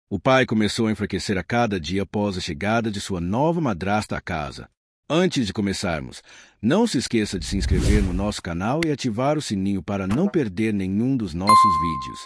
O pai começou a enfraquecer a cada dia após a chegada de sua nova madrasta à casa. Antes de começarmos, não se esqueça de se inscrever no nosso canal e ativar o sininho para não perder nenhum dos nossos vídeos.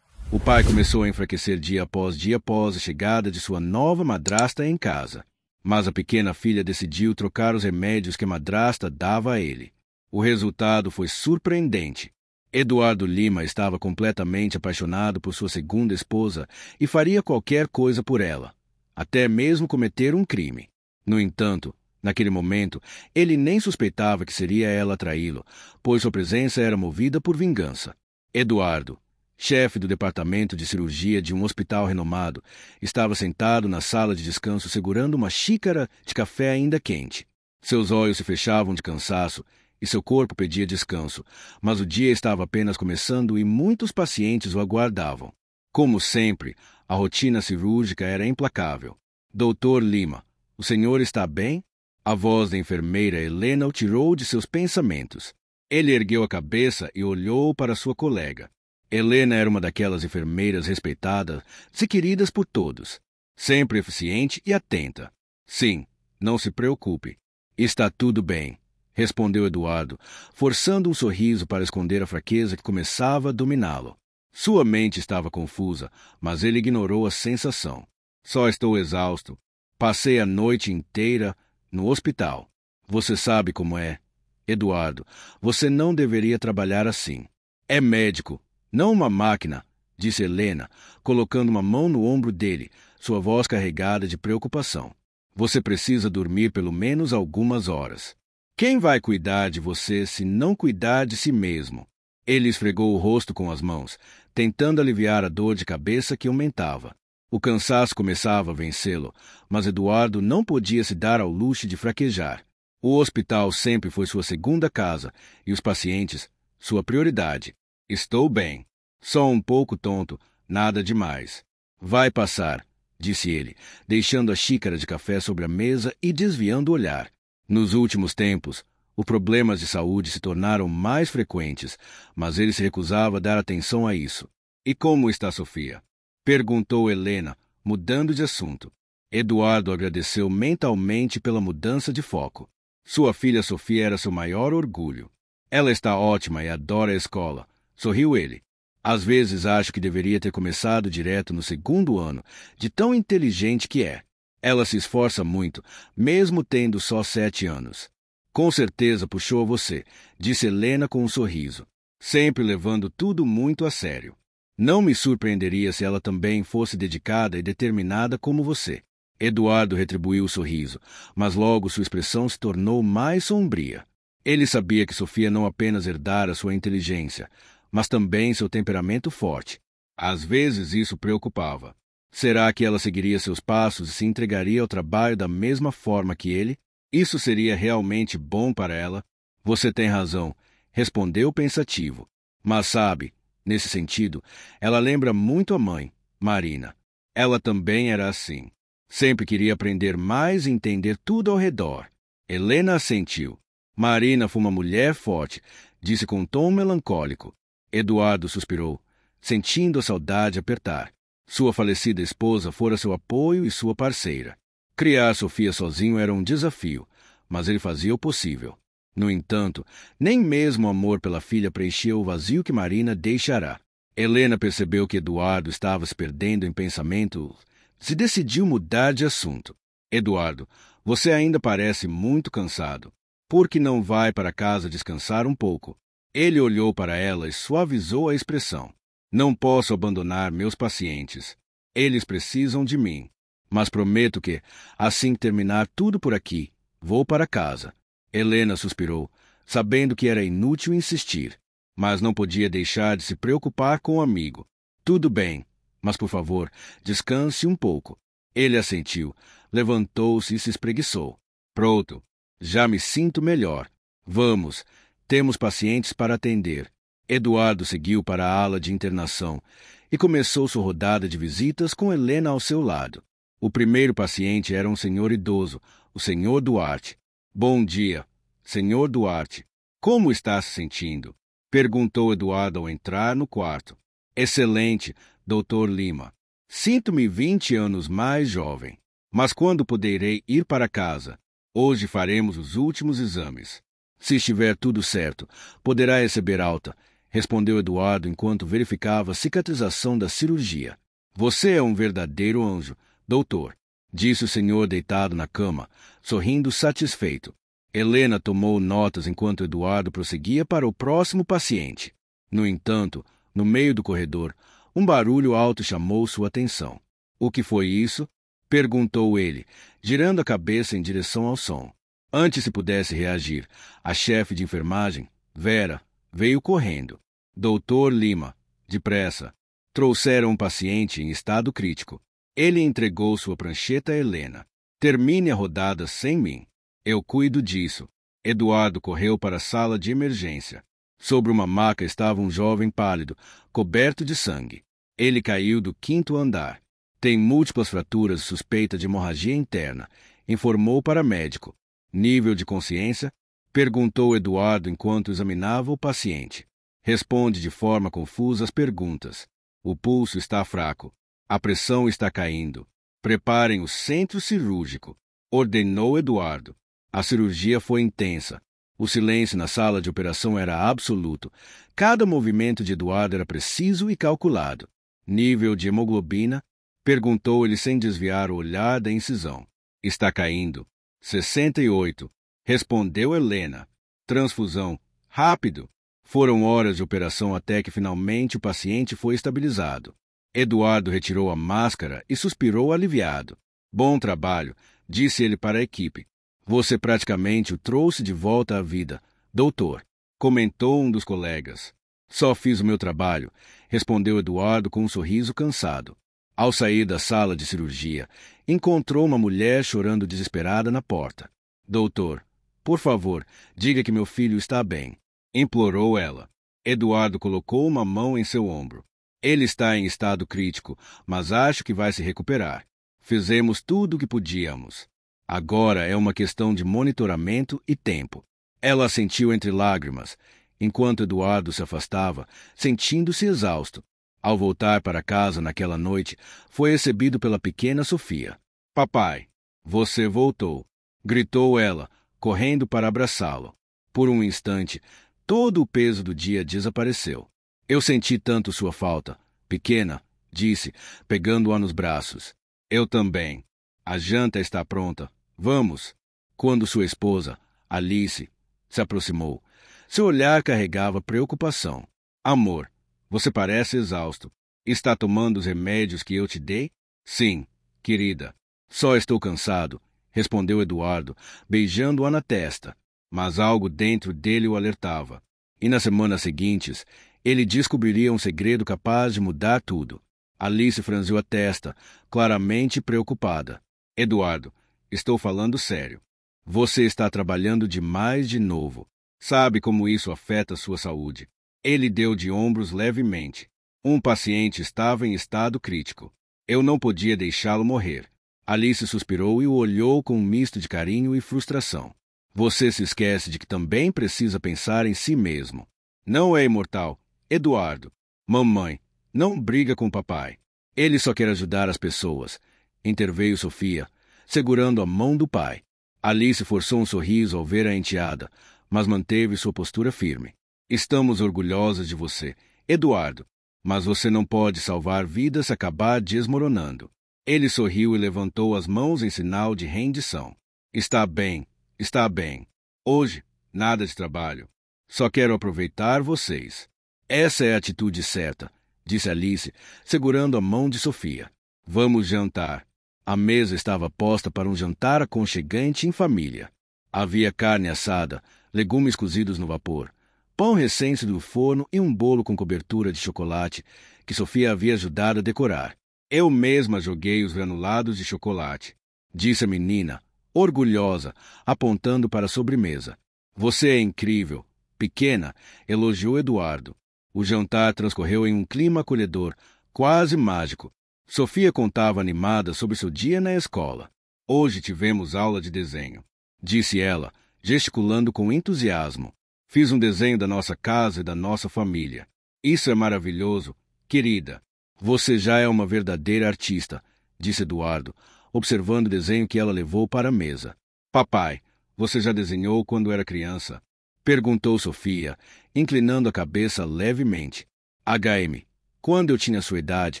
O pai começou a enfraquecer dia após a chegada de sua nova madrasta em casa. Mas a pequena filha decidiu trocar os remédios que a madrasta dava a ele. O resultado foi surpreendente. Eduardo Lima estava completamente apaixonado por sua segunda esposa e faria qualquer coisa por ela, até mesmo cometer um crime. No entanto, naquele momento, ele nem suspeitava que seria ela a traí-lo, pois sua presença era movida por vingança. Eduardo, chefe do departamento de cirurgia de um hospital renomado, estava sentado na sala de descanso segurando uma xícara de café ainda quente. Seus olhos se fechavam de cansaço e seu corpo pedia descanso, mas o dia estava apenas começando e muitos pacientes o aguardavam. Como sempre, a rotina cirúrgica era implacável. Doutor Lima, o senhor está bem? A voz da enfermeira Helena o tirou de seus pensamentos. Ele ergueu a cabeça e olhou para sua colega. Helena era uma daquelas enfermeiras respeitadas e queridas por todos, sempre eficiente e atenta. Sim, não se preocupe. Está tudo bem, respondeu Eduardo, forçando um sorriso para esconder a fraqueza que começava a dominá-lo. Sua mente estava confusa, mas ele ignorou a sensação. Só estou exausto. Passei a noite inteira no hospital. Você sabe como é. Eduardo, você não deveria trabalhar assim. É médico, não uma máquina, disse Helena, colocando uma mão no ombro dele, sua voz carregada de preocupação. Você precisa dormir pelo menos algumas horas. Quem vai cuidar de você se não cuidar de si mesmo? Ele esfregou o rosto com as mãos, tentando aliviar a dor de cabeça que aumentava. O cansaço começava a vencê-lo, mas Eduardo não podia se dar ao luxo de fraquejar. O hospital sempre foi sua segunda casa e os pacientes, sua prioridade. Estou bem. Só um pouco tonto, nada demais. Vai passar, disse ele, deixando a xícara de café sobre a mesa e desviando o olhar. Nos últimos tempos, os problemas de saúde se tornaram mais frequentes, mas ele se recusava a dar atenção a isso. E como está Sofia? Perguntou Helena, mudando de assunto. Eduardo agradeceu mentalmente pela mudança de foco. Sua filha Sofia era seu maior orgulho. Ela está ótima e adora a escola. Sorriu ele. Às vezes acho que deveria ter começado direto no segundo ano, de tão inteligente que é. Ela se esforça muito, mesmo tendo só 7 anos. Com certeza puxou a você, disse Helena com um sorriso, sempre levando tudo muito a sério. Não me surpreenderia se ela também fosse dedicada e determinada como você. Eduardo retribuiu o sorriso, mas logo sua expressão se tornou mais sombria. Ele sabia que Sofia não apenas herdara sua inteligência, mas também seu temperamento forte. Às vezes isso preocupava. Será que ela seguiria seus passos e se entregaria ao trabalho da mesma forma que ele? Isso seria realmente bom para ela? Você tem razão, respondeu pensativo. Mas sabe, nesse sentido, ela lembra muito a mãe, Marina. Ela também era assim. Sempre queria aprender mais e entender tudo ao redor. Helena assentiu. Marina foi uma mulher forte, disse com um tom melancólico. Eduardo suspirou, sentindo a saudade apertar. Sua falecida esposa fora seu apoio e sua parceira. Criar Sofia sozinho era um desafio, mas ele fazia o possível. No entanto, nem mesmo o amor pela filha preenchia o vazio que Marina deixará. Helena percebeu que Eduardo estava se perdendo em pensamento. Se decidiu mudar de assunto. Eduardo, você ainda parece muito cansado. Por que não vai para casa descansar um pouco? Ele olhou para ela e suavizou a expressão. Não posso abandonar meus pacientes. Eles precisam de mim. Mas prometo que, assim que terminar tudo por aqui, vou para casa. Helena suspirou, sabendo que era inútil insistir, mas não podia deixar de se preocupar com o amigo. Tudo bem, mas por favor, descanse um pouco. Ele assentiu, levantou-se e se espreguiçou. Pronto, já me sinto melhor. Vamos, temos pacientes para atender. Eduardo seguiu para a ala de internação e começou sua rodada de visitas com Helena ao seu lado. O primeiro paciente era um senhor idoso, o senhor Duarte. Bom dia, senhor Duarte. Como está se sentindo? Perguntou Eduardo ao entrar no quarto. Excelente, doutor Lima. Sinto-me 20 anos mais jovem. Mas quando poderei ir para casa? Hoje faremos os últimos exames. Se estiver tudo certo, poderá receber alta, respondeu Eduardo enquanto verificava a cicatrização da cirurgia. Você é um verdadeiro anjo, doutor, disse o senhor deitado na cama, sorrindo satisfeito. Helena tomou notas enquanto Eduardo prosseguia para o próximo paciente. No entanto, no meio do corredor, um barulho alto chamou sua atenção. O que foi isso? Perguntou ele, girando a cabeça em direção ao som. Antes se pudesse reagir, a chefe de enfermagem, Vera, veio correndo. Doutor Lima, depressa. Trouxeram um paciente em estado crítico. Ele entregou sua prancheta a Helena. Termine a rodada sem mim. Eu cuido disso. Eduardo correu para a sala de emergência. Sobre uma maca estava um jovem pálido, coberto de sangue. Ele caiu do 5º andar. Tem múltiplas fraturas e suspeita de hemorragia interna, informou o paramédico. Nível de consciência? Perguntou Eduardo enquanto examinava o paciente. Responde de forma confusa as perguntas. O pulso está fraco. A pressão está caindo. Preparem o centro cirúrgico, ordenou Eduardo. A cirurgia foi intensa. O silêncio na sala de operação era absoluto. Cada movimento de Eduardo era preciso e calculado. Nível de hemoglobina? Perguntou ele sem desviar o olhar da incisão. Está caindo. 68. Respondeu Helena. Transfusão. Rápido. Foram horas de operação até que finalmente o paciente foi estabilizado. Eduardo retirou a máscara e suspirou aliviado. Bom trabalho, disse ele para a equipe. Você praticamente o trouxe de volta à vida, doutor, comentou um dos colegas. Só fiz o meu trabalho, respondeu Eduardo com um sorriso cansado. Ao sair da sala de cirurgia, encontrou uma mulher chorando desesperada na porta. Doutor, por favor, diga que meu filho está bem, implorou ela. Eduardo colocou uma mão em seu ombro. Ele está em estado crítico, mas acho que vai se recuperar. Fizemos tudo o que podíamos. Agora é uma questão de monitoramento e tempo. Ela assentiu entre lágrimas, enquanto Eduardo se afastava, sentindo-se exausto. Ao voltar para casa naquela noite, foi recebido pela pequena Sofia. Papai, você voltou, gritou ela, correndo para abraçá-lo. Por um instante, todo o peso do dia desapareceu. Eu senti tanto sua falta, pequena, disse, pegando-a nos braços. Eu também. A janta está pronta. Vamos. Quando sua esposa, Alice, se aproximou, seu olhar carregava preocupação. Amor, você parece exausto. Está tomando os remédios que eu te dei? Sim, querida. Só estou cansado, respondeu Eduardo, beijando-a na testa. Mas algo dentro dele o alertava. E nas semanas seguintes, ele descobriria um segredo capaz de mudar tudo. Alice franziu a testa, claramente preocupada. Eduardo, estou falando sério. Você está trabalhando demais de novo. Sabe como isso afeta sua saúde. Ele deu de ombros levemente. Um paciente estava em estado crítico. Eu não podia deixá-lo morrer. Alice suspirou e o olhou com um misto de carinho e frustração. Você se esquece de que também precisa pensar em si mesmo. Não é imortal. Eduardo. Mamãe, não briga com papai. Ele só quer ajudar as pessoas. Interveio Sofia, segurando a mão do pai. Alice forçou um sorriso ao ver a enteada, mas manteve sua postura firme. Estamos orgulhosos de você, Eduardo, mas você não pode salvar vidas se acabar desmoronando. Ele sorriu e levantou as mãos em sinal de rendição. Está bem, está bem. Hoje, nada de trabalho. Só quero aproveitar vocês. Essa é a atitude certa, disse Alice, segurando a mão de Sofia. Vamos jantar. A mesa estava posta para um jantar aconchegante em família. Havia carne assada, legumes cozidos no vapor, pão recém-saído do forno e um bolo com cobertura de chocolate que Sofia havia ajudado a decorar. Eu mesma joguei os granulados de chocolate, disse a menina, orgulhosa, apontando para a sobremesa. Você é incrível. Pequena, elogiou Eduardo. O jantar transcorreu em um clima acolhedor, quase mágico. Sofia contava animada sobre seu dia na escola. Hoje tivemos aula de desenho, disse ela, gesticulando com entusiasmo. Fiz um desenho da nossa casa e da nossa família. Isso é maravilhoso, querida. Você já é uma verdadeira artista, disse Eduardo, observando o desenho que ela levou para a mesa. Papai, você já desenhou quando era criança? Perguntou Sofia, inclinando a cabeça levemente. HM, quando eu tinha sua idade,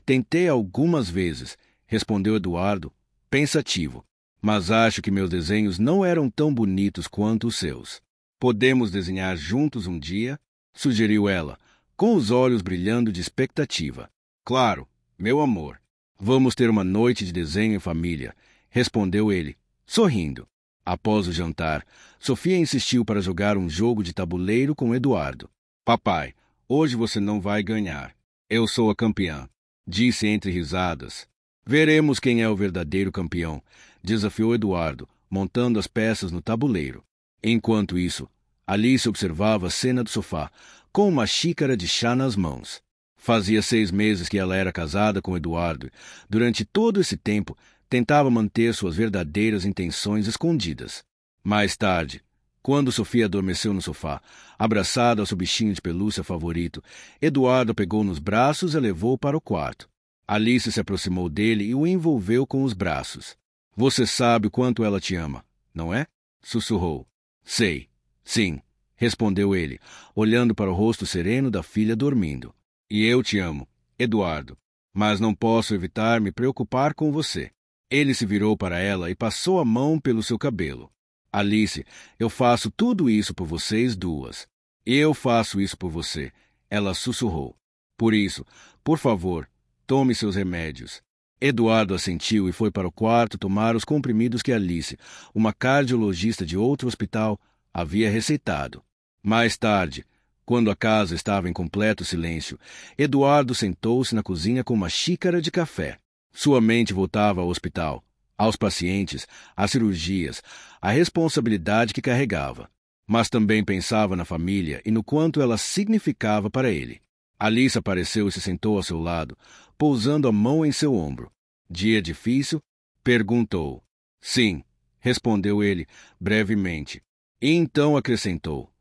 tentei algumas vezes, respondeu Eduardo, pensativo. Mas acho que meus desenhos não eram tão bonitos quanto os seus. Podemos desenhar juntos um dia? Sugeriu ela, com os olhos brilhando de expectativa. Claro, meu amor. Vamos ter uma noite de desenho em família, respondeu ele, sorrindo. Após o jantar, Sofia insistiu para jogar um jogo de tabuleiro com Eduardo. Papai, hoje você não vai ganhar. Eu sou a campeã, disse entre risadas. Veremos quem é o verdadeiro campeão, desafiou Eduardo, montando as peças no tabuleiro. Enquanto isso, Alice observava a cena do sofá, com uma xícara de chá nas mãos. Fazia 6 meses que ela era casada com Eduardo. Durante todo esse tempo, tentava manter suas verdadeiras intenções escondidas. Mais tarde, quando Sofia adormeceu no sofá, abraçada ao seu bichinho de pelúcia favorito, Eduardo a pegou nos braços e a levou para o quarto. Alice se aproximou dele e o envolveu com os braços. Você sabe o quanto ela te ama, não é? Sussurrou. Sei. Sim, respondeu ele, olhando para o rosto sereno da filha dormindo. E eu te amo, Eduardo, mas não posso evitar me preocupar com você. Ele se virou para ela e passou a mão pelo seu cabelo. Alice, eu faço tudo isso por vocês duas. Eu faço isso por você, ela sussurrou. Por isso, por favor, tome seus remédios. Eduardo assentiu e foi para o quarto tomar os comprimidos que Alice, uma cardiologista de outro hospital, havia receitado. Mais tarde, quando a casa estava em completo silêncio, Eduardo sentou-se na cozinha com uma xícara de café. Sua mente voltava ao hospital, aos pacientes, às cirurgias, à responsabilidade que carregava. Mas também pensava na família e no quanto ela significava para ele. Alice apareceu e se sentou ao seu lado, pousando a mão em seu ombro. Dia difícil? Perguntou. Sim, respondeu ele, brevemente. E então acrescentou.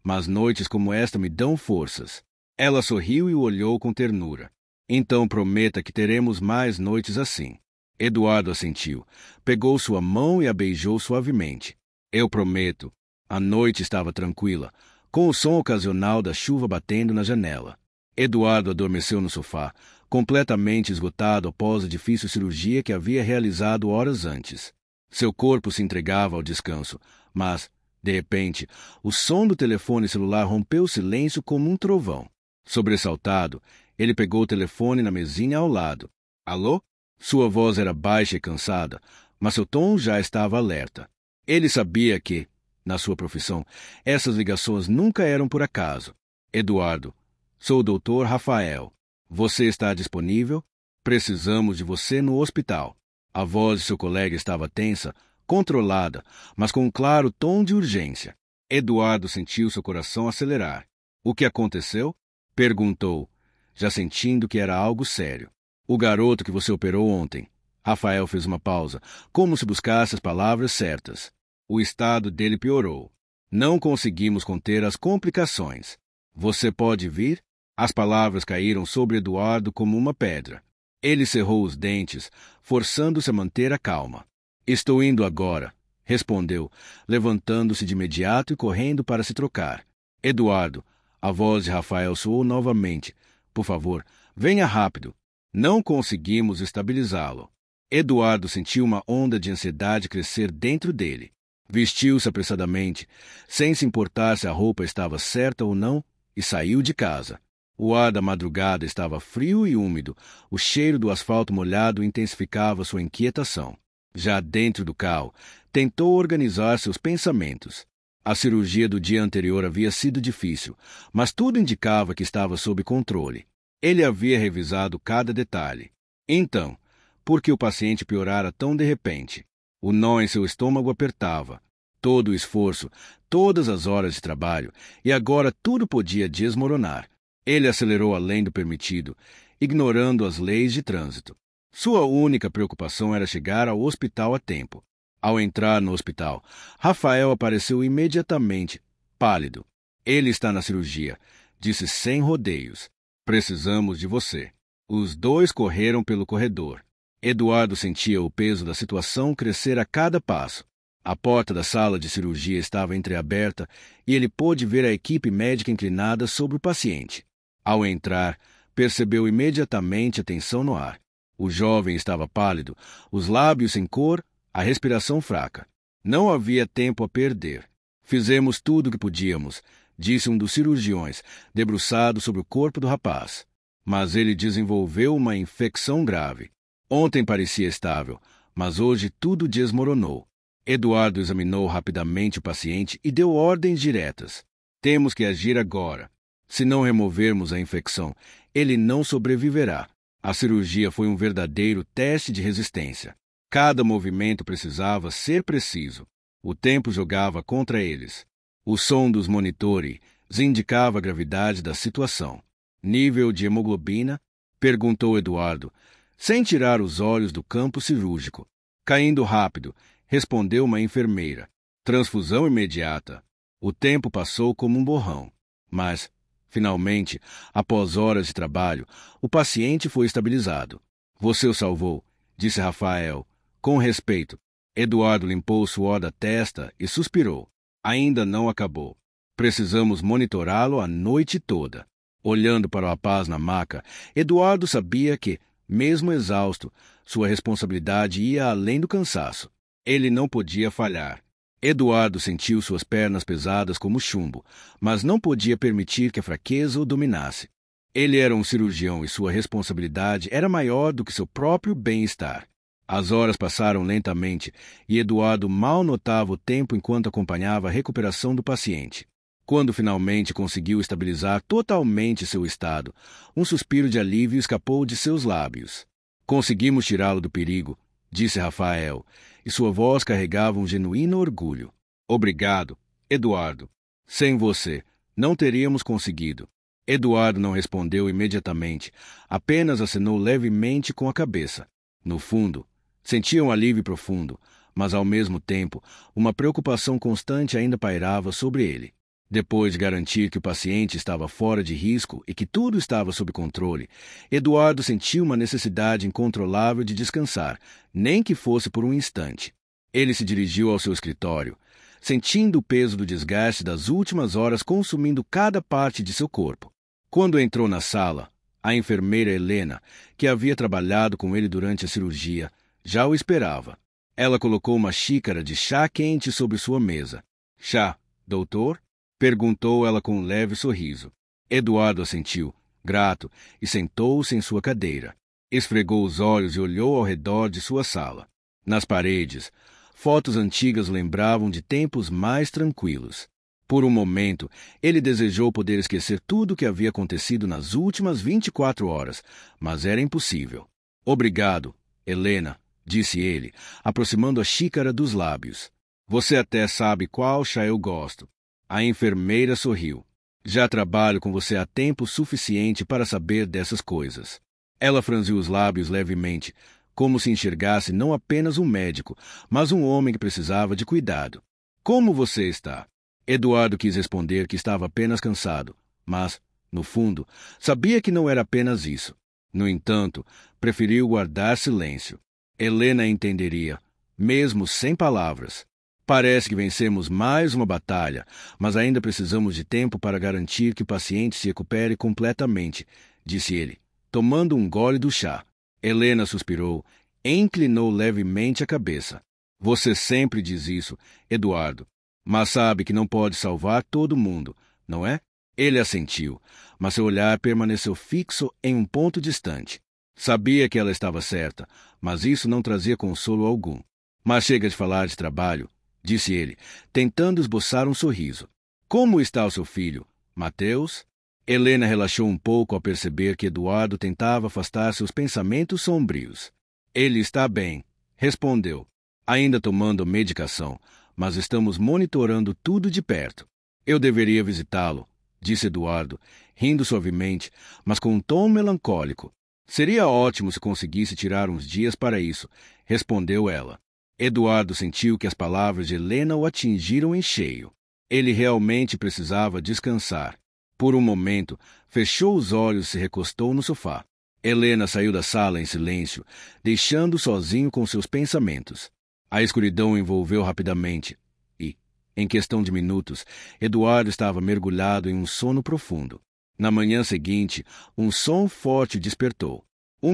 Mas noites como esta me dão forças. Ela sorriu e o olhou com ternura. Então prometa que teremos mais noites assim. Eduardo assentiu, pegou sua mão e a beijou suavemente. Eu prometo. A noite estava tranquila, com o som ocasional da chuva batendo na janela. Eduardo adormeceu no sofá, completamente esgotado após a difícil cirurgia que havia realizado horas antes. Seu corpo se entregava ao descanso, mas, de repente, o som do telefone celular rompeu o silêncio como um trovão. Sobressaltado, ele pegou o telefone na mesinha ao lado. Alô? Sua voz era baixa e cansada, mas seu tom já estava alerta. Ele sabia que, na sua profissão, essas ligações nunca eram por acaso. Eduardo, sou o Dr. Rafael. Você está disponível? Precisamos de você no hospital. A voz de seu colega estava tensa, controlada, mas com um claro tom de urgência. Eduardo sentiu seu coração acelerar. O que aconteceu? Perguntou, já sentindo que era algo sério. O garoto que você operou ontem. Rafael fez uma pausa, como se buscasse as palavras certas. O estado dele piorou. Não conseguimos conter as complicações. Você pode vir? As palavras caíram sobre Eduardo como uma pedra. Ele cerrou os dentes, forçando-se a manter a calma. Estou indo agora, respondeu, levantando-se de imediato e correndo para se trocar. Eduardo, a voz de Rafael soou novamente. Por favor, venha rápido. Não conseguimos estabilizá-lo. Eduardo sentiu uma onda de ansiedade crescer dentro dele. Vestiu-se apressadamente, sem se importar se a roupa estava certa ou não, e saiu de casa. O ar da madrugada estava frio e úmido. O cheiro do asfalto molhado intensificava sua inquietação. Já dentro do carro, tentou organizar seus pensamentos. A cirurgia do dia anterior havia sido difícil, mas tudo indicava que estava sob controle. Ele havia revisado cada detalhe. Então, por que o paciente piorara tão de repente? O nó em seu estômago apertava. Todo o esforço, todas as horas de trabalho, e agora tudo podia desmoronar. Ele acelerou além do permitido, ignorando as leis de trânsito. Sua única preocupação era chegar ao hospital a tempo. Ao entrar no hospital, Rafael apareceu imediatamente, pálido. Ele está na cirurgia, disse sem rodeios. Precisamos de você. Os dois correram pelo corredor. Eduardo sentia o peso da situação crescer a cada passo. A porta da sala de cirurgia estava entreaberta e ele pôde ver a equipe médica inclinada sobre o paciente. Ao entrar, percebeu imediatamente a tensão no ar. O jovem estava pálido, os lábios sem cor, a respiração fraca. Não havia tempo a perder. Fizemos tudo o que podíamos, disse um dos cirurgiões, debruçado sobre o corpo do rapaz. Mas ele desenvolveu uma infecção grave. Ontem parecia estável, mas hoje tudo desmoronou. Eduardo examinou rapidamente o paciente e deu ordens diretas. Temos que agir agora. Se não removermos a infecção, ele não sobreviverá. A cirurgia foi um verdadeiro teste de resistência. Cada movimento precisava ser preciso. O tempo jogava contra eles. O som dos monitores indicava a gravidade da situação. Nível de hemoglobina? Perguntou Eduardo, sem tirar os olhos do campo cirúrgico. Caindo rápido, respondeu uma enfermeira. Transfusão imediata. O tempo passou como um borrão. Mas, finalmente, após horas de trabalho, o paciente foi estabilizado. Você o salvou, disse Rafael, com respeito. Eduardo limpou o suor da testa e suspirou. Ainda não acabou. Precisamos monitorá-lo a noite toda. Olhando para o rapaz na maca, Eduardo sabia que, mesmo exausto, sua responsabilidade ia além do cansaço. Ele não podia falhar. Eduardo sentiu suas pernas pesadas como chumbo, mas não podia permitir que a fraqueza o dominasse. Ele era um cirurgião e sua responsabilidade era maior do que seu próprio bem-estar. As horas passaram lentamente e Eduardo mal notava o tempo enquanto acompanhava a recuperação do paciente. Quando finalmente conseguiu estabilizar totalmente seu estado, um suspiro de alívio escapou de seus lábios. Conseguimos tirá-lo do perigo, disse Rafael, e sua voz carregava um genuíno orgulho. Obrigado, Eduardo. Sem você, não teríamos conseguido. Eduardo não respondeu imediatamente, apenas acenou levemente com a cabeça. No fundo, sentia um alívio profundo, mas ao mesmo tempo, uma preocupação constante ainda pairava sobre ele. Depois de garantir que o paciente estava fora de risco e que tudo estava sob controle, Eduardo sentiu uma necessidade incontrolável de descansar, nem que fosse por um instante. Ele se dirigiu ao seu escritório, sentindo o peso do desgaste das últimas horas consumindo cada parte de seu corpo. Quando entrou na sala, a enfermeira Helena, que havia trabalhado com ele durante a cirurgia, já o esperava. Ela colocou uma xícara de chá quente sobre sua mesa. Chá, doutor? Perguntou ela com um leve sorriso. Eduardo assentiu, grato, e sentou-se em sua cadeira. Esfregou os olhos e olhou ao redor de sua sala. Nas paredes, fotos antigas lembravam de tempos mais tranquilos. Por um momento, ele desejou poder esquecer tudo o que havia acontecido nas últimas 24 horas, mas era impossível. Obrigado, Helena, disse ele, aproximando a xícara dos lábios. Você até sabe qual chá eu gosto. A enfermeira sorriu. Já trabalho com você há tempo suficiente para saber dessas coisas. Ela franziu os lábios levemente, como se enxergasse não apenas um médico, mas um homem que precisava de cuidado. Como você está? Eduardo quis responder que estava apenas cansado, mas, no fundo, sabia que não era apenas isso. No entanto, preferiu guardar silêncio. Helena entenderia, mesmo sem palavras. Parece que vencemos mais uma batalha, mas ainda precisamos de tempo para garantir que o paciente se recupere completamente, disse ele, tomando um gole do chá. Helena suspirou e inclinou levemente a cabeça. Você sempre diz isso, Eduardo, mas sabe que não pode salvar todo mundo, não é? Ele assentiu, mas seu olhar permaneceu fixo em um ponto distante. Sabia que ela estava certa, mas isso não trazia consolo algum. Mas chega de falar de trabalho, disse ele, tentando esboçar um sorriso. Como está o seu filho, Mateus? Helena relaxou um pouco ao perceber que Eduardo tentava afastar seus pensamentos sombrios. Ele está bem, respondeu, ainda tomando medicação, mas estamos monitorando tudo de perto. Eu deveria visitá-lo, disse Eduardo, rindo suavemente, mas com um tom melancólico. Seria ótimo se conseguisse tirar uns dias para isso, respondeu ela. Eduardo sentiu que as palavras de Helena o atingiram em cheio. Ele realmente precisava descansar. Por um momento, fechou os olhos e se recostou no sofá. Helena saiu da sala em silêncio, deixando-o sozinho com seus pensamentos. A escuridão o envolveu rapidamente e, em questão de minutos, Eduardo estava mergulhado em um sono profundo. Na manhã seguinte, um som forte o despertou.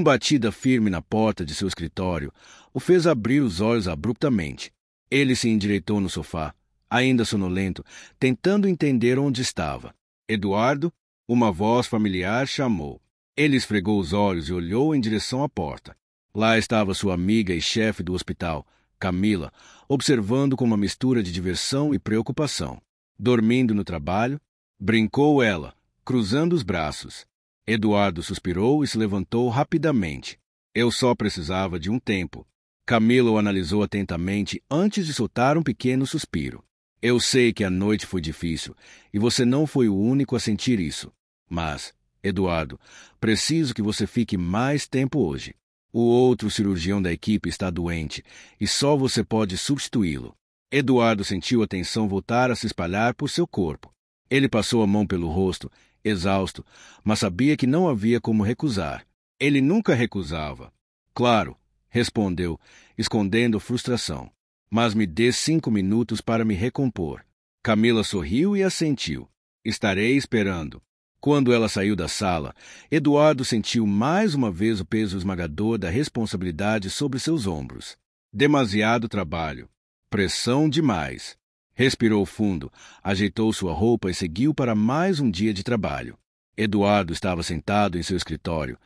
Batida firme na porta de seu escritório o fez abrir os olhos abruptamente. Ele se endireitou no sofá, ainda sonolento, tentando entender onde estava. Eduardo, uma voz familiar chamou. Ele esfregou os olhos e olhou em direção à porta. Lá estava sua amiga e chefe do hospital, Camila, observando com uma mistura de diversão e preocupação. Dormindo no trabalho? Brincou ela, cruzando os braços. Eduardo suspirou e se levantou rapidamente. Eu só precisava de um tempo. Camila o analisou atentamente antes de soltar um pequeno suspiro. Eu sei que a noite foi difícil e você não foi o único a sentir isso. Mas, Eduardo, preciso que você fique mais tempo hoje. O outro cirurgião da equipe está doente e só você pode substituí-lo. Eduardo sentiu a tensão voltar a se espalhar por seu corpo. Ele passou a mão pelo rosto, exausto, mas sabia que não havia como recusar. Ele nunca recusava. Claro, respondeu, escondendo frustração. Mas me dê 5 minutos para me recompor. Camila sorriu e assentiu. Estarei esperando. Quando ela saiu da sala, Eduardo sentiu mais uma vez o peso esmagador da responsabilidade sobre seus ombros. Demasiado trabalho. Pressão demais. Respirou fundo, ajeitou sua roupa e seguiu para mais um dia de trabalho. Eduardo estava sentado em seu escritório,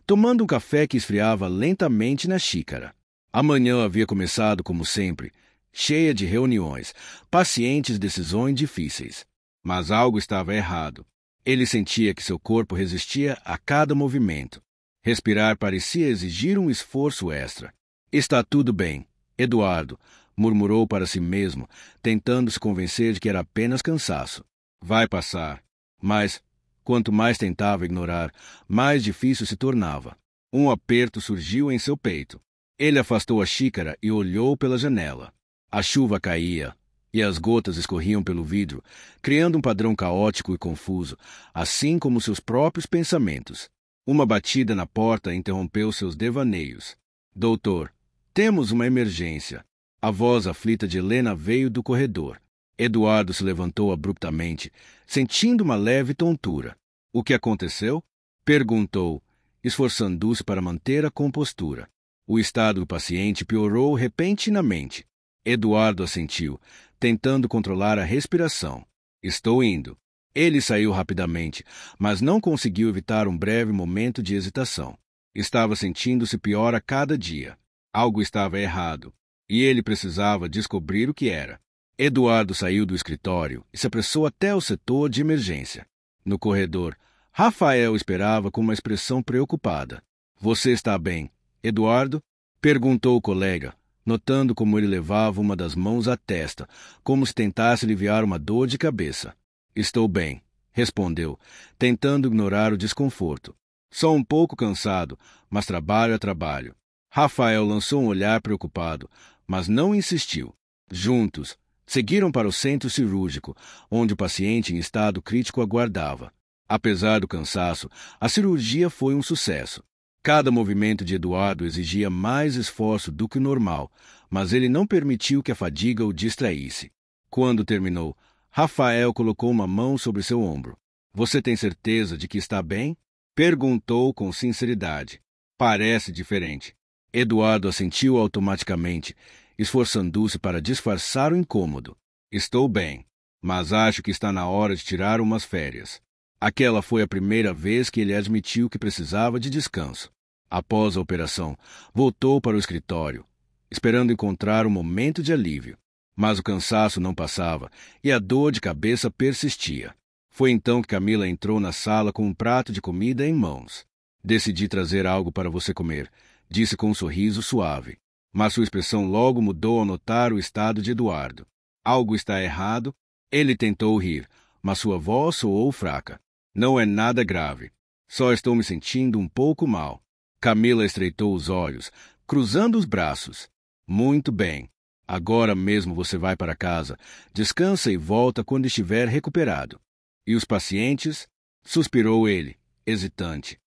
tomando um café que esfriava lentamente na xícara. A manhã havia começado como sempre, cheia de reuniões, pacientes decisões difíceis. Mas algo estava errado. Ele sentia que seu corpo resistia a cada movimento. Respirar parecia exigir um esforço extra. Está tudo bem, Eduardo, murmurou para si mesmo, tentando se convencer de que era apenas cansaço. Vai passar. Mas, quanto mais tentava ignorar, mais difícil se tornava. Um aperto surgiu em seu peito. Ele afastou a xícara e olhou pela janela. A chuva caía, e as gotas escorriam pelo vidro, criando um padrão caótico e confuso, assim como seus próprios pensamentos. Uma batida na porta interrompeu seus devaneios. Doutor, temos uma emergência. A voz aflita de Helena veio do corredor. Eduardo se levantou abruptamente, sentindo uma leve tontura. O que aconteceu? Perguntou, esforçando-se para manter a compostura. O estado do paciente piorou repentinamente. Eduardo assentiu, tentando controlar a respiração. Estou indo. Ele saiu rapidamente, mas não conseguiu evitar um breve momento de hesitação. Estava sentindo-se pior a cada dia. Algo estava errado, e ele precisava descobrir o que era. Eduardo saiu do escritório e se apressou até o setor de emergência. No corredor, Rafael esperava com uma expressão preocupada. Você está bem, Eduardo? Perguntou o colega, notando como ele levava uma das mãos à testa, como se tentasse aliviar uma dor de cabeça. Estou bem, respondeu, tentando ignorar o desconforto. Só um pouco cansado, mas trabalho é trabalho. Rafael lançou um olhar preocupado, mas não insistiu. Juntos, seguiram para o centro cirúrgico, onde o paciente em estado crítico aguardava. Apesar do cansaço, a cirurgia foi um sucesso. Cada movimento de Eduardo exigia mais esforço do que o normal, mas ele não permitiu que a fadiga o distraísse. Quando terminou, Rafael colocou uma mão sobre seu ombro. Você tem certeza de que está bem? Perguntou com sinceridade. Parece diferente. Eduardo assentiu automaticamente, esforçando-se para disfarçar o incômodo. Estou bem, mas acho que está na hora de tirar umas férias. Aquela foi a primeira vez que ele admitiu que precisava de descanso. Após a operação, voltou para o escritório, esperando encontrar um momento de alívio. Mas o cansaço não passava e a dor de cabeça persistia. Foi então que Camila entrou na sala com um prato de comida em mãos. Decidi trazer algo para você comer, disse com um sorriso suave. Mas sua expressão logo mudou ao notar o estado de Eduardo. Algo está errado? Ele tentou rir, mas sua voz soou fraca. Não é nada grave. Só estou me sentindo um pouco mal. Camila estreitou os olhos, cruzando os braços. Muito bem. Agora mesmo você vai para casa. Descansa e volta quando estiver recuperado. E os pacientes? Suspirou ele, hesitante.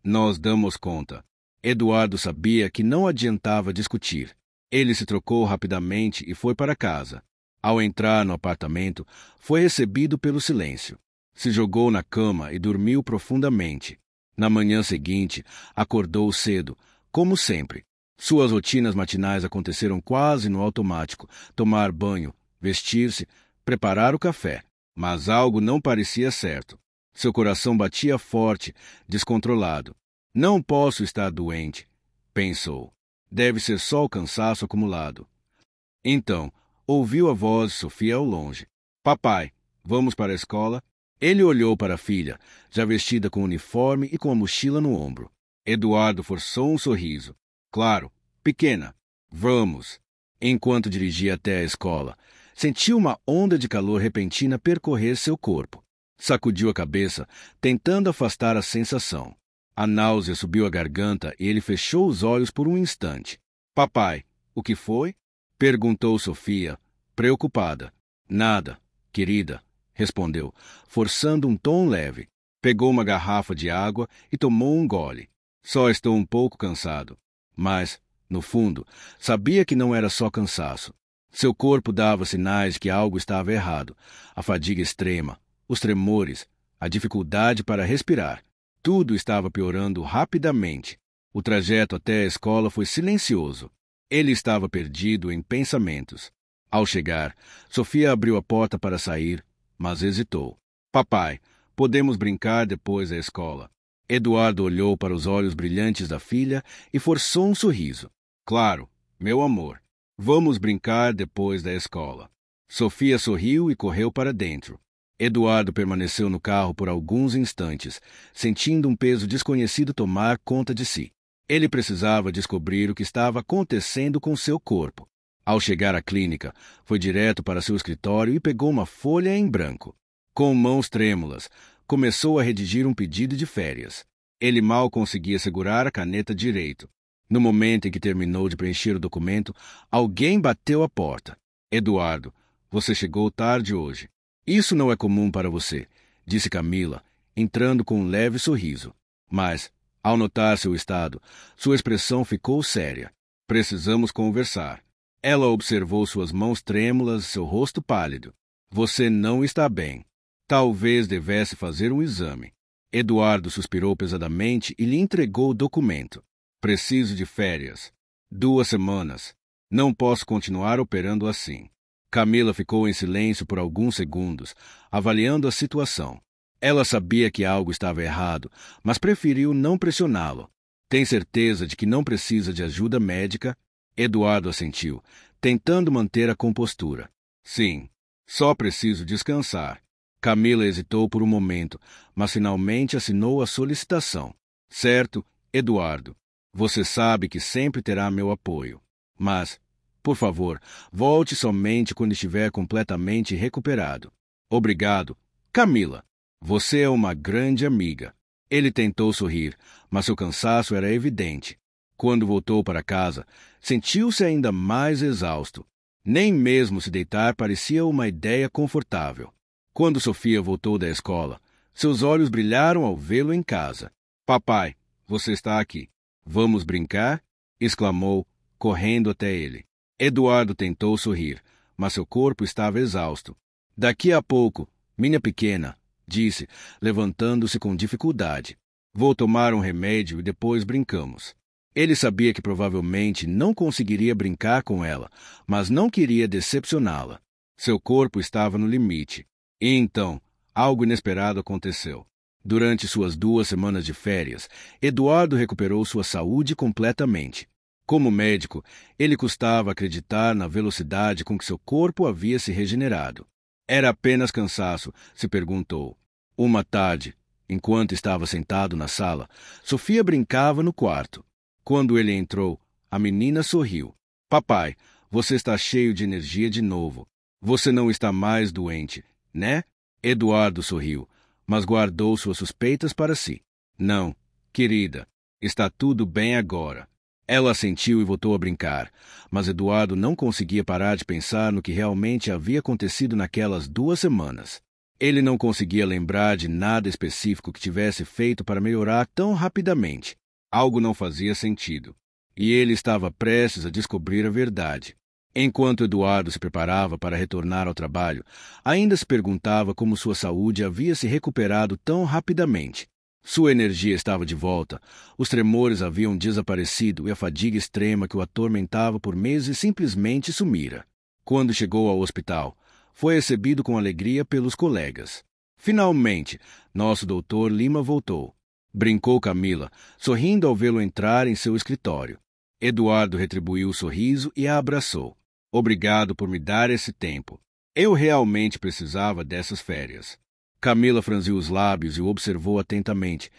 Nós damos conta. Eduardo sabia que não adiantava discutir. Ele se trocou rapidamente e foi para casa. Ao entrar no apartamento, foi recebido pelo silêncio. Se jogou na cama e dormiu profundamente. Na manhã seguinte, acordou cedo, como sempre. Suas rotinas matinais aconteceram quase no automático: tomar banho, vestir-se, preparar o café. Mas algo não parecia certo. Seu coração batia forte, descontrolado. Não posso estar doente, pensou. Deve ser só o cansaço acumulado. Então, ouviu a voz de Sofia ao longe. Papai, vamos para a escola? Ele olhou para a filha, já vestida com uniforme e com a mochila no ombro. Eduardo forçou um sorriso. Claro, pequena. Vamos. Enquanto dirigia até a escola, sentiu uma onda de calor repentina percorrer seu corpo. Sacudiu a cabeça, tentando afastar a sensação. A náusea subiu à garganta e ele fechou os olhos por um instante. Papai, o que foi? Perguntou Sofia, preocupada. Nada, querida, respondeu, forçando um tom leve. Pegou uma garrafa de água e tomou um gole. Só estou um pouco cansado. Mas, no fundo, sabia que não era só cansaço. Seu corpo dava sinais de que algo estava errado. A fadiga extrema, os tremores, a dificuldade para respirar. Tudo estava piorando rapidamente. O trajeto até a escola foi silencioso. Ele estava perdido em pensamentos. Ao chegar, Sofia abriu a porta para sair, mas hesitou. Papai, podemos brincar depois da escola. Eduardo olhou para os olhos brilhantes da filha e forçou um sorriso. Claro, meu amor. Vamos brincar depois da escola. Sofia sorriu e correu para dentro. Eduardo permaneceu no carro por alguns instantes, sentindo um peso desconhecido tomar conta de si. Ele precisava descobrir o que estava acontecendo com seu corpo. Ao chegar à clínica, foi direto para seu escritório e pegou uma folha em branco. Com mãos trêmulas, começou a redigir um pedido de férias. Ele mal conseguia segurar a caneta direito. No momento em que terminou de preencher o documento, alguém bateu à porta. Eduardo, você chegou tarde hoje. Isso não é comum para você, disse Camila, entrando com um leve sorriso. Mas, ao notar seu estado, sua expressão ficou séria. Precisamos conversar. Ela observou suas mãos trêmulas e seu rosto pálido. Você não está bem. Talvez devesse fazer um exame. Eduardo suspirou pesadamente e lhe entregou o documento. Preciso de férias. 2 semanas. Não posso continuar operando assim. Camila ficou em silêncio por alguns segundos, avaliando a situação. Ela sabia que algo estava errado, mas preferiu não pressioná-lo. Tem certeza de que não precisa de ajuda médica? Eduardo assentiu, tentando manter a compostura. Sim, só preciso descansar. Camila hesitou por um momento, mas finalmente assinou a solicitação. Certo, Eduardo. Você sabe que sempre terá meu apoio. Mas, por favor, volte somente quando estiver completamente recuperado. Obrigado, Camila. Você é uma grande amiga. Ele tentou sorrir, mas seu cansaço era evidente. Quando voltou para casa, sentiu-se ainda mais exausto. Nem mesmo se deitar parecia uma ideia confortável. Quando Sofia voltou da escola, seus olhos brilharam ao vê-lo em casa. Papai, você está aqui. Vamos brincar? Exclamou, correndo até ele. Eduardo tentou sorrir, mas seu corpo estava exausto. Daqui a pouco, minha pequena, disse, levantando-se com dificuldade. Vou tomar um remédio e depois brincamos. Ele sabia que provavelmente não conseguiria brincar com ela, mas não queria decepcioná-la. Seu corpo estava no limite. E então, algo inesperado aconteceu. Durante suas 2 semanas de férias, Eduardo recuperou sua saúde completamente. Como médico, ele custava acreditar na velocidade com que seu corpo havia se regenerado. Era apenas cansaço, se perguntou. Uma tarde, enquanto estava sentado na sala, Sofia brincava no quarto. Quando ele entrou, a menina sorriu. Papai, você está cheio de energia de novo. Você não está mais doente, né? Eduardo sorriu, mas guardou suas suspeitas para si. Não, querida, está tudo bem agora. Ela assentiu e voltou a brincar, mas Eduardo não conseguia parar de pensar no que realmente havia acontecido naquelas 2 semanas. Ele não conseguia lembrar de nada específico que tivesse feito para melhorar tão rapidamente. Algo não fazia sentido. E ele estava prestes a descobrir a verdade. Enquanto Eduardo se preparava para retornar ao trabalho, ainda se perguntava como sua saúde havia se recuperado tão rapidamente. Sua energia estava de volta, os tremores haviam desaparecido e a fadiga extrema que o atormentava por meses simplesmente sumira. Quando chegou ao hospital, foi recebido com alegria pelos colegas. Finalmente, nosso doutor Lima voltou. Brincou Camila, sorrindo ao vê-lo entrar em seu escritório. Eduardo retribuiu o sorriso e a abraçou. Obrigado por me dar esse tempo. Eu realmente precisava dessas férias. Camila franziu os lábios e o observou atentamente,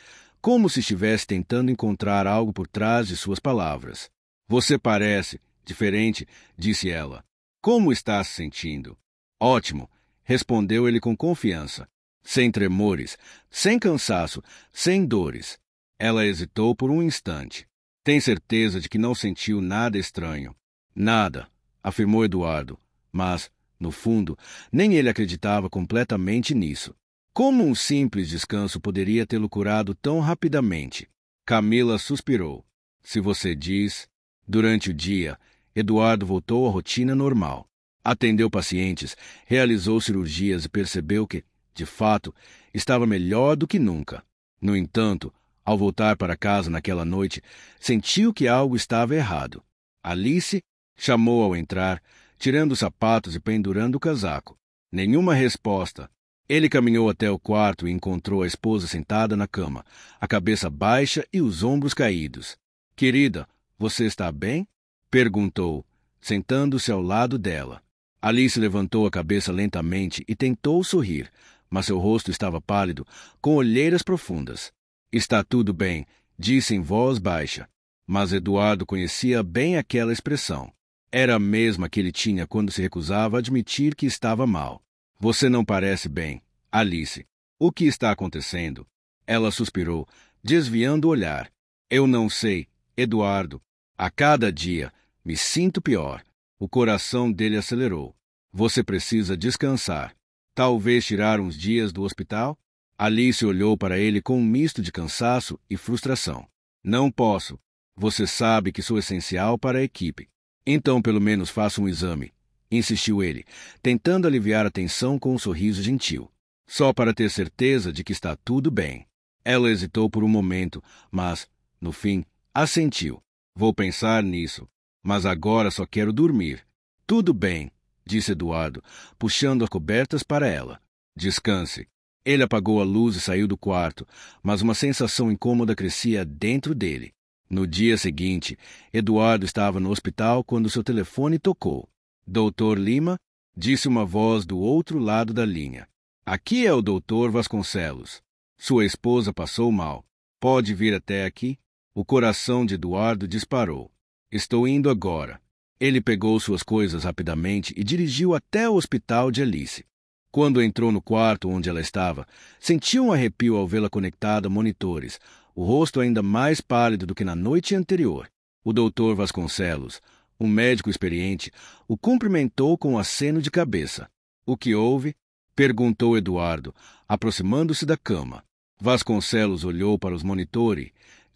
como se estivesse tentando encontrar algo por trás de suas palavras. Você parece diferente, disse ela. Como está se sentindo? Ótimo, respondeu ele com confiança. Sem tremores, sem cansaço, sem dores. Ela hesitou por um instante. Tem certeza de que não sentiu nada estranho? Nada, afirmou Eduardo, mas, no fundo, nem ele acreditava completamente nisso. Como um simples descanso poderia tê-lo curado tão rapidamente? Camila suspirou. Se você diz... Durante o dia, Eduardo voltou à rotina normal. Atendeu pacientes, realizou cirurgias e percebeu que, de fato, estava melhor do que nunca. No entanto, ao voltar para casa naquela noite, sentiu que algo estava errado. Alice chamou ao entrar, tirando os sapatos e pendurando o casaco. Nenhuma resposta. Ele caminhou até o quarto e encontrou a esposa sentada na cama, a cabeça baixa e os ombros caídos. — Querida, você está bem? Perguntou, sentando-se ao lado dela. Alice levantou a cabeça lentamente e tentou sorrir, mas seu rosto estava pálido, com olheiras profundas. — Está tudo bem, disse em voz baixa. Mas Eduardo conhecia bem aquela expressão. Era a mesma que ele tinha quando se recusava a admitir que estava mal. — Você não parece bem, Alice. O que está acontecendo? Ela suspirou, desviando o olhar. — Eu não sei, Eduardo. A cada dia, me sinto pior. O coração dele acelerou. — Você precisa descansar. Talvez tirar uns dias do hospital? Alice olhou para ele com um misto de cansaço e frustração. — Não posso. Você sabe que sou essencial para a equipe. Então, pelo menos, faça um exame, insistiu ele, tentando aliviar a tensão com um sorriso gentil. Só para ter certeza de que está tudo bem. Ela hesitou por um momento, mas, no fim, assentiu. Vou pensar nisso, mas agora só quero dormir. Tudo bem, disse Eduardo, puxando as cobertas para ela. Descanse. Ele apagou a luz e saiu do quarto, mas uma sensação incômoda crescia dentro dele. No dia seguinte, Eduardo estava no hospital quando seu telefone tocou. Doutor Lima, disse uma voz do outro lado da linha. Aqui é o Dr. Vasconcelos. Sua esposa passou mal. Pode vir até aqui? O coração de Eduardo disparou. Estou indo agora. Ele pegou suas coisas rapidamente e dirigiu até o hospital de Alice. Quando entrou no quarto onde ela estava, sentiu um arrepio ao vê-la conectada a monitores, o rosto ainda mais pálido do que na noite anterior. O Dr. Vasconcelos, um médico experiente, o cumprimentou com um aceno de cabeça. — O que houve? Perguntou Eduardo, aproximando-se da cama. Vasconcelos olhou para os monitores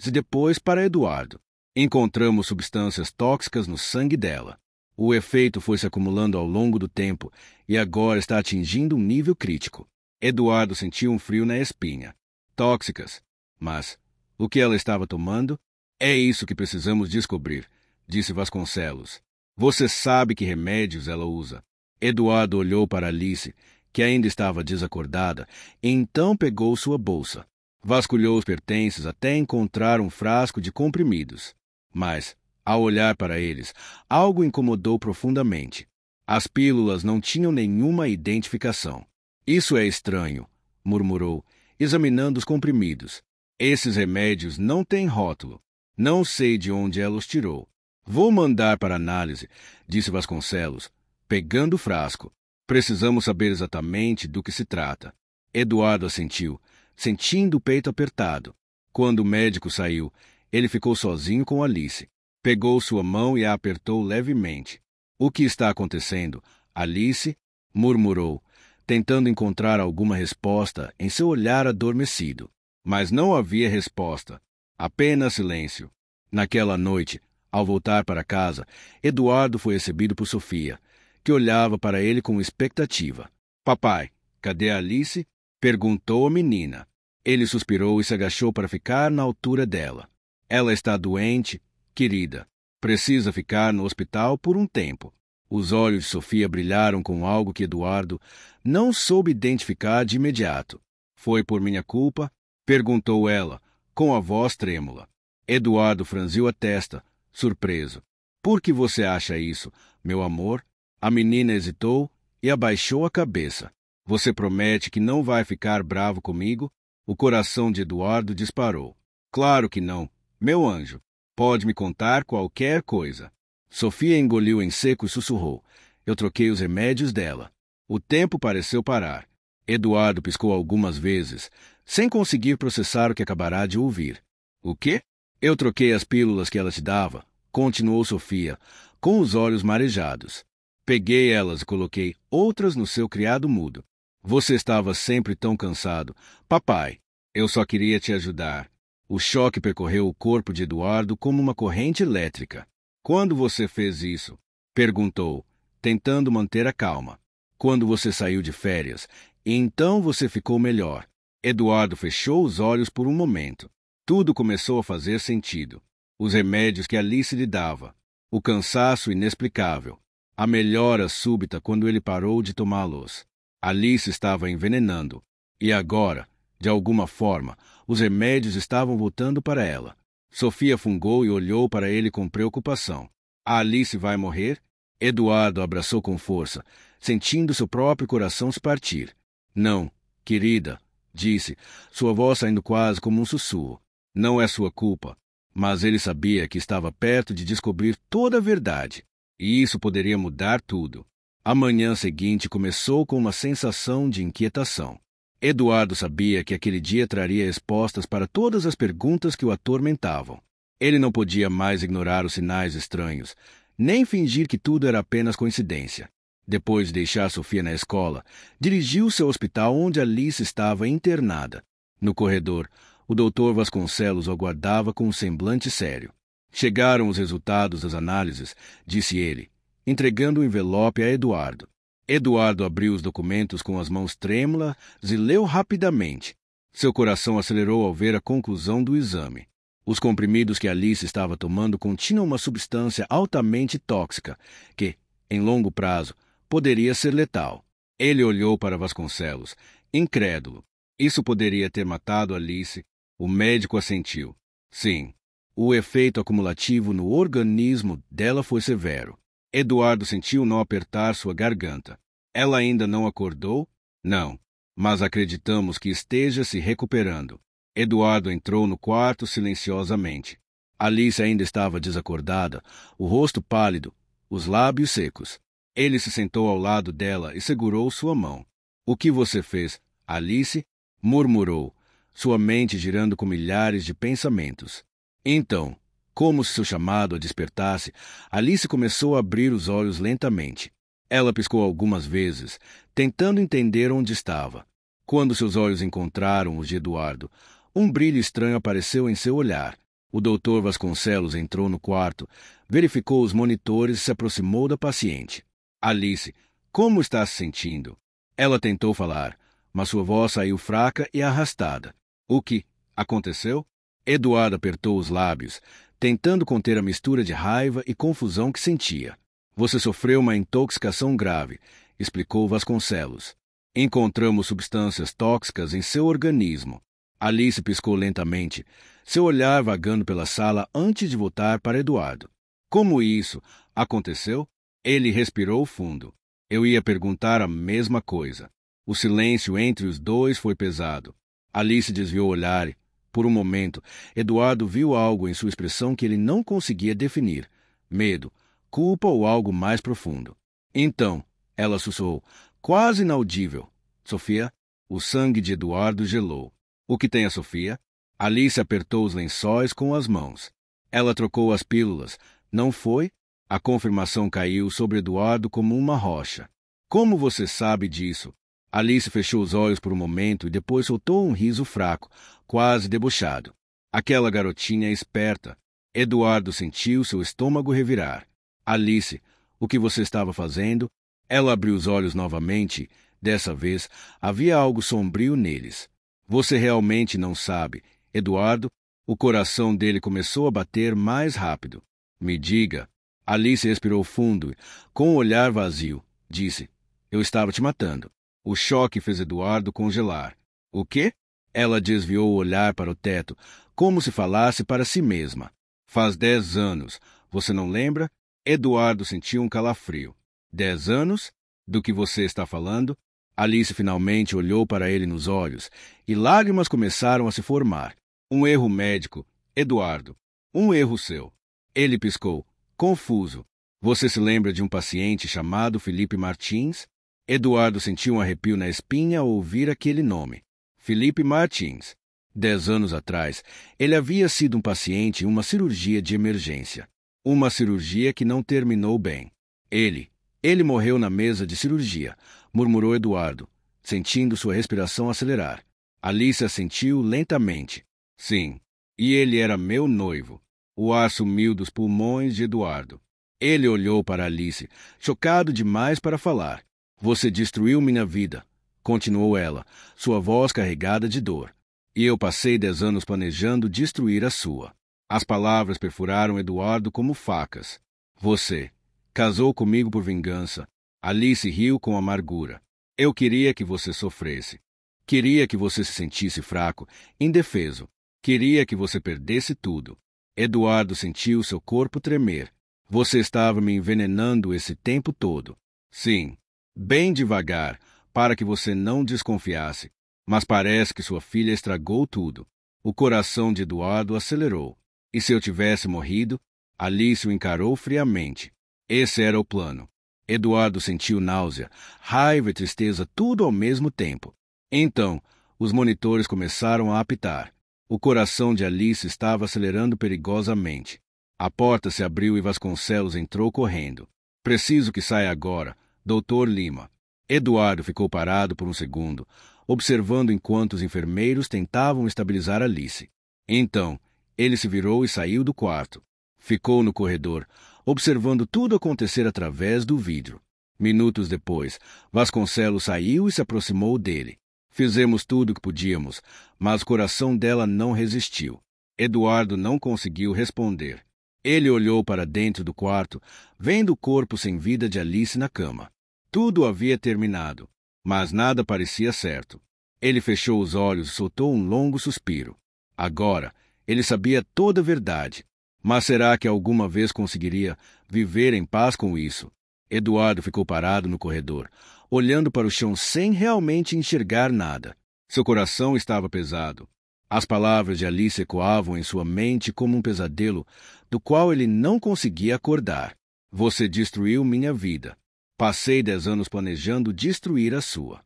e depois para Eduardo. Encontramos substâncias tóxicas no sangue dela. O efeito foi se acumulando ao longo do tempo e agora está atingindo um nível crítico. Eduardo sentiu um frio na espinha. Tóxicas. Mas o que ela estava tomando? É isso que precisamos descobrir, disse Vasconcelos. Você sabe que remédios ela usa. Eduardo olhou para Alice, que ainda estava desacordada, e então pegou sua bolsa. Vasculhou os pertences até encontrar um frasco de comprimidos. Mas, ao olhar para eles, algo incomodou profundamente. As pílulas não tinham nenhuma identificação. Isso é estranho, murmurou, examinando os comprimidos. Esses remédios não têm rótulo. Não sei de onde ela os tirou. Vou mandar para análise, disse Vasconcelos, pegando o frasco. Precisamos saber exatamente do que se trata. Eduardo assentiu, sentindo o peito apertado. Quando o médico saiu, ele ficou sozinho com Alice. Pegou sua mão e a apertou levemente. — O que está acontecendo? Alice murmurou, tentando encontrar alguma resposta em seu olhar adormecido. Mas não havia resposta, apenas silêncio. Naquela noite, ao voltar para casa, Eduardo foi recebido por Sofia, que olhava para ele com expectativa. Papai, cadê Alice? Perguntou a menina. Ele suspirou e se agachou para ficar na altura dela. Ela está doente, querida. Precisa ficar no hospital por um tempo. Os olhos de Sofia brilharam com algo que Eduardo não soube identificar de imediato. Foi por minha culpa? Perguntou ela, com a voz trêmula. Eduardo franziu a testa, surpreso. Por que você acha isso, meu amor? A menina hesitou e abaixou a cabeça. Você promete que não vai ficar bravo comigo? O coração de Eduardo disparou. Claro que não, meu anjo. Pode me contar qualquer coisa. Sofia engoliu em seco e sussurrou. Eu troquei os remédios dela. O tempo pareceu parar. Eduardo piscou algumas vezes, sem conseguir processar o que acabará de ouvir. O quê? Eu troquei as pílulas que ela te dava, continuou Sofia, com os olhos marejados. Peguei elas e coloquei outras no seu criado mudo. Você estava sempre tão cansado. Papai, eu só queria te ajudar. O choque percorreu o corpo de Eduardo como uma corrente elétrica. Quando você fez isso? Perguntou, tentando manter a calma. Quando você saiu de férias, e então você ficou melhor. Eduardo fechou os olhos por um momento. Tudo começou a fazer sentido. Os remédios que Alice lhe dava, o cansaço inexplicável, a melhora súbita quando ele parou de tomá-los. Alice estava envenenando, e agora, de alguma forma, os remédios estavam voltando para ela. Sofia fungou e olhou para ele com preocupação. A Alice vai morrer? Eduardo abraçou com força, sentindo seu próprio coração se partir. Não, querida, disse, sua voz saindo quase como um sussurro. Não é sua culpa. Mas ele sabia que estava perto de descobrir toda a verdade, e isso poderia mudar tudo. A manhã seguinte começou com uma sensação de inquietação. Eduardo sabia que aquele dia traria respostas para todas as perguntas que o atormentavam. Ele não podia mais ignorar os sinais estranhos, nem fingir que tudo era apenas coincidência. Depois de deixar Sofia na escola, dirigiu-se ao hospital onde Alice estava internada. No corredor, o doutor Vasconcelos o aguardava com um semblante sério. Chegaram os resultados das análises, disse ele, entregando o envelope a Eduardo. Eduardo abriu os documentos com as mãos trêmulas e leu rapidamente. Seu coração acelerou ao ver a conclusão do exame. Os comprimidos que Alice estava tomando continham uma substância altamente tóxica que, em longo prazo, poderia ser letal. Ele olhou para Vasconcelos, incrédulo. Isso poderia ter matado Alice. O médico assentiu. Sim, o efeito acumulativo no organismo dela foi severo. Eduardo sentiu não apertar sua garganta. Ela ainda não acordou? Não, mas acreditamos que esteja se recuperando. Eduardo entrou no quarto silenciosamente. Alice ainda estava desacordada, o rosto pálido, os lábios secos. Ele se sentou ao lado dela e segurou sua mão. O que você fez, Alice? Murmurou, sua mente girando com milhares de pensamentos. Então, como se seu chamado a despertasse, Alice começou a abrir os olhos lentamente. Ela piscou algumas vezes, tentando entender onde estava. Quando seus olhos encontraram os de Eduardo, um brilho estranho apareceu em seu olhar. O doutor Vasconcelos entrou no quarto, verificou os monitores e se aproximou da paciente. Alice, como está se sentindo? Ela tentou falar, mas sua voz saiu fraca e arrastada. O que aconteceu? Eduardo apertou os lábios, tentando conter a mistura de raiva e confusão que sentia. Você sofreu uma intoxicação grave, explicou Vasconcelos. Encontramos substâncias tóxicas em seu organismo. Alice piscou lentamente, seu olhar vagando pela sala antes de voltar para Eduardo. Como isso aconteceu? Ele respirou fundo. Eu ia perguntar a mesma coisa. O silêncio entre os dois foi pesado. Alice desviou o olhar e, por um momento, Eduardo viu algo em sua expressão que ele não conseguia definir. Medo, culpa ou algo mais profundo. Então, ela sussurrou, quase inaudível. Sofia? O sangue de Eduardo gelou. O que tem a Sofia? Alice apertou os lençóis com as mãos. Ela trocou as pílulas. Não foi? A confirmação caiu sobre Eduardo como uma rocha. Como você sabe disso? Alice fechou os olhos por um momento e depois soltou um riso fraco, quase debochado. Aquela garotinha é esperta. Eduardo sentiu seu estômago revirar. Alice, o que você estava fazendo? Ela abriu os olhos novamente. Dessa vez, havia algo sombrio neles. Você realmente não sabe, Eduardo? O coração dele começou a bater mais rápido. Me diga. Alice respirou fundo e, com o olhar vazio, disse: Eu estava te matando. O choque fez Eduardo congelar. O quê? Ela desviou o olhar para o teto, como se falasse para si mesma. Faz 10 anos. Você não lembra? Eduardo sentiu um calafrio. 10 anos? Do que você está falando? Alice finalmente olhou para ele nos olhos, e lágrimas começaram a se formar. Um erro médico, Eduardo. Um erro seu. Ele piscou, confuso. Você se lembra de um paciente chamado Felipe Martins? Eduardo sentiu um arrepio na espinha ao ouvir aquele nome. Felipe Martins. 10 anos atrás, ele havia sido um paciente em uma cirurgia de emergência. Uma cirurgia que não terminou bem. Ele morreu na mesa de cirurgia, murmurou Eduardo, sentindo sua respiração acelerar. Alice assentiu lentamente. Sim, e ele era meu noivo. O ar sumiu dos pulmões de Eduardo. Ele olhou para Alice, chocado demais para falar. Você destruiu minha vida, continuou ela, sua voz carregada de dor. E eu passei 10 anos planejando destruir a sua. As palavras perfuraram Eduardo como facas. Você casou comigo por vingança. Alice riu com amargura. Eu queria que você sofresse. Queria que você se sentisse fraco, indefeso. Queria que você perdesse tudo. Eduardo sentiu seu corpo tremer. Você estava me envenenando esse tempo todo. Sim, bem devagar, para que você não desconfiasse. Mas parece que sua filha estragou tudo. O coração de Eduardo acelerou. E se eu tivesse morrido? Alice o encarou friamente. Esse era o plano. Eduardo sentiu náusea, raiva e tristeza, tudo ao mesmo tempo. Então, os monitores começaram a apitar. O coração de Alice estava acelerando perigosamente. A porta se abriu e Vasconcelos entrou correndo. Preciso que saia agora, Dr. Lima. Eduardo ficou parado por um segundo, observando enquanto os enfermeiros tentavam estabilizar Alice. Então, ele se virou e saiu do quarto. Ficou no corredor, observando tudo acontecer através do vidro. Minutos depois, Vasconcelos saiu e se aproximou dele. Fizemos tudo o que podíamos, mas o coração dela não resistiu. Eduardo não conseguiu responder. Ele olhou para dentro do quarto, vendo o corpo sem vida de Alice na cama. Tudo havia terminado, mas nada parecia certo. Ele fechou os olhos e soltou um longo suspiro. Agora, ele sabia toda a verdade. Mas será que alguma vez conseguiria viver em paz com isso? Eduardo ficou parado no corredor, olhando para o chão sem realmente enxergar nada. Seu coração estava pesado. As palavras de Alice ecoavam em sua mente como um pesadelo, do qual ele não conseguia acordar. Você destruiu minha vida. Passei 10 anos planejando destruir a sua.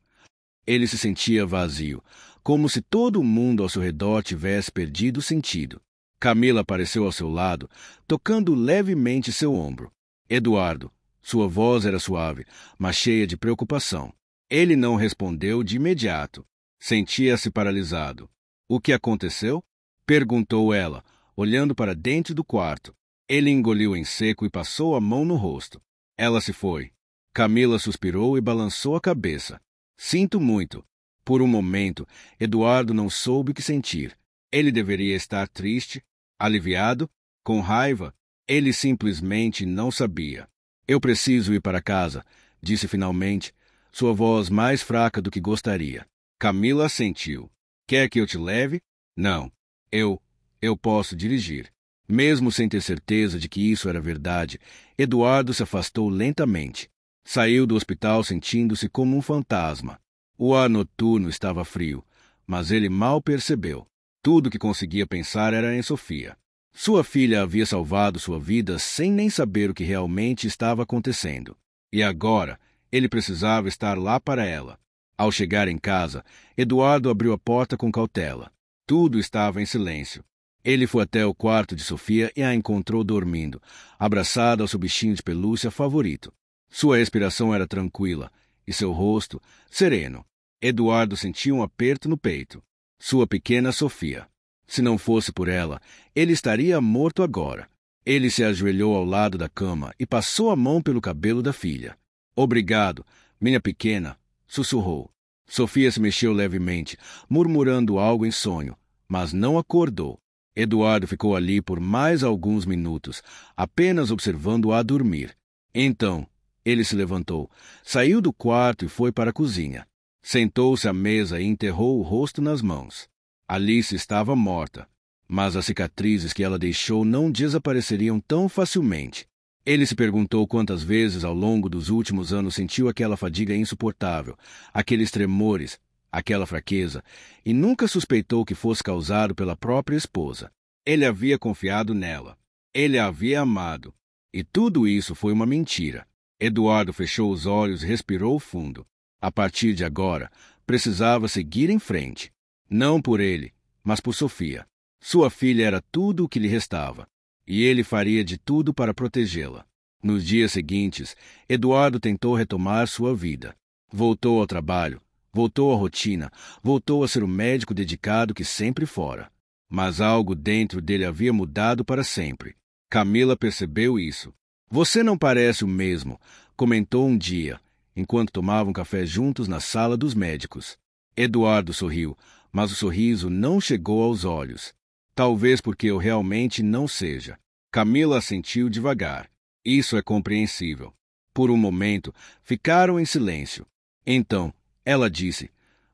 Ele se sentia vazio, como se todo o mundo ao seu redor tivesse perdido sentido. Camila apareceu ao seu lado, tocando levemente seu ombro. Eduardo. Sua voz era suave, mas cheia de preocupação. Ele não respondeu de imediato. Sentia-se paralisado. O que aconteceu? Perguntou ela, olhando para dentro do quarto. Ele engoliu em seco e passou a mão no rosto. Ela se foi. Camila suspirou e balançou a cabeça. Sinto muito. Por um momento, Eduardo não soube o que sentir. Ele deveria estar triste, aliviado, com raiva. Ele simplesmente não sabia. Eu preciso ir para casa, disse finalmente, sua voz mais fraca do que gostaria. Camila assentiu. Quer que eu te leve? Não. Eu posso dirigir. Mesmo sem ter certeza de que isso era verdade, Eduardo se afastou lentamente. Saiu do hospital sentindo-se como um fantasma. O ar noturno estava frio, mas ele mal percebeu. Tudo que conseguia pensar era em Sofia. Sua filha havia salvado sua vida sem nem saber o que realmente estava acontecendo. E agora, ele precisava estar lá para ela. Ao chegar em casa, Eduardo abriu a porta com cautela. Tudo estava em silêncio. Ele foi até o quarto de Sofia e a encontrou dormindo, abraçada ao seu bichinho de pelúcia favorito. Sua respiração era tranquila e seu rosto sereno. Eduardo sentiu um aperto no peito. Sua pequena Sofia. Se não fosse por ela, ele estaria morto agora. Ele se ajoelhou ao lado da cama e passou a mão pelo cabelo da filha. Obrigado, minha pequena, sussurrou. Sofia se mexeu levemente, murmurando algo em sonho, mas não acordou. Eduardo ficou ali por mais alguns minutos, apenas observando-a dormir. Então, ele se levantou, saiu do quarto e foi para a cozinha. Sentou-se à mesa e enterrou o rosto nas mãos. Alice estava morta, mas as cicatrizes que ela deixou não desapareceriam tão facilmente. Ele se perguntou quantas vezes ao longo dos últimos anos sentiu aquela fadiga insuportável, aqueles tremores, aquela fraqueza, e nunca suspeitou que fosse causado pela própria esposa. Ele havia confiado nela. Ele a havia amado. E tudo isso foi uma mentira. Eduardo fechou os olhos e respirou fundo. A partir de agora, precisava seguir em frente. Não por ele, mas por Sofia. Sua filha era tudo o que lhe restava, e ele faria de tudo para protegê-la. Nos dias seguintes, Eduardo tentou retomar sua vida. Voltou ao trabalho, voltou à rotina, voltou a ser o médico dedicado que sempre fora. Mas algo dentro dele havia mudado para sempre. Camila percebeu isso. Você não parece o mesmo, comentou um dia, enquanto tomavam café juntos na sala dos médicos. Eduardo sorriu, mas o sorriso não chegou aos olhos. Talvez porque eu realmente não seja. Camila assentiu devagar. Isso é compreensível. Por um momento, ficaram em silêncio. Então, ela disse,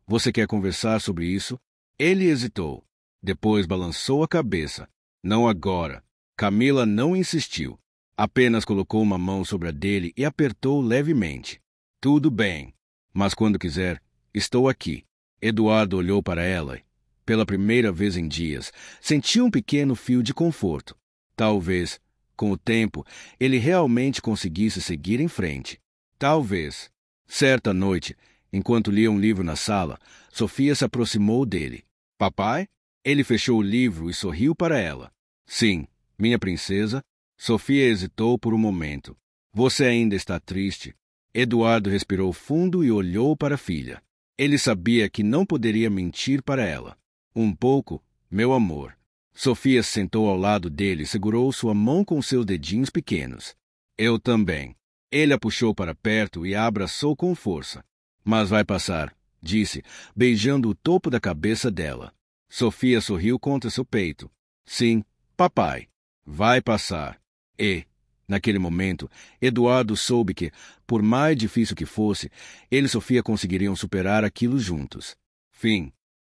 você quer conversar sobre isso? Ele hesitou. Depois balançou a cabeça. Não agora. Camila não insistiu. Apenas colocou uma mão sobre a dele e apertou levemente. Tudo bem. Mas quando quiser, estou aqui. Eduardo olhou para ela e, pela primeira vez em dias, sentiu um pequeno fio de conforto. Talvez, com o tempo, ele realmente conseguisse seguir em frente. Talvez. Certa noite, enquanto lia um livro na sala, Sofia se aproximou dele. Papai? Ele fechou o livro e sorriu para ela. Sim, minha princesa. Sofia hesitou por um momento. Você ainda está triste? Eduardo respirou fundo e olhou para a filha. Ele sabia que não poderia mentir para ela. Um pouco, meu amor. Sofia se sentou ao lado dele e segurou sua mão com seus dedinhos pequenos. Eu também. Ele a puxou para perto e a abraçou com força. Mas vai passar, disse, beijando o topo da cabeça dela. Sofia sorriu contra seu peito. Sim, papai. Vai passar. E, naquele momento, Eduardo soube que, por mais difícil que fosse, ele e Sofia conseguiriam superar aquilo juntos. Fim.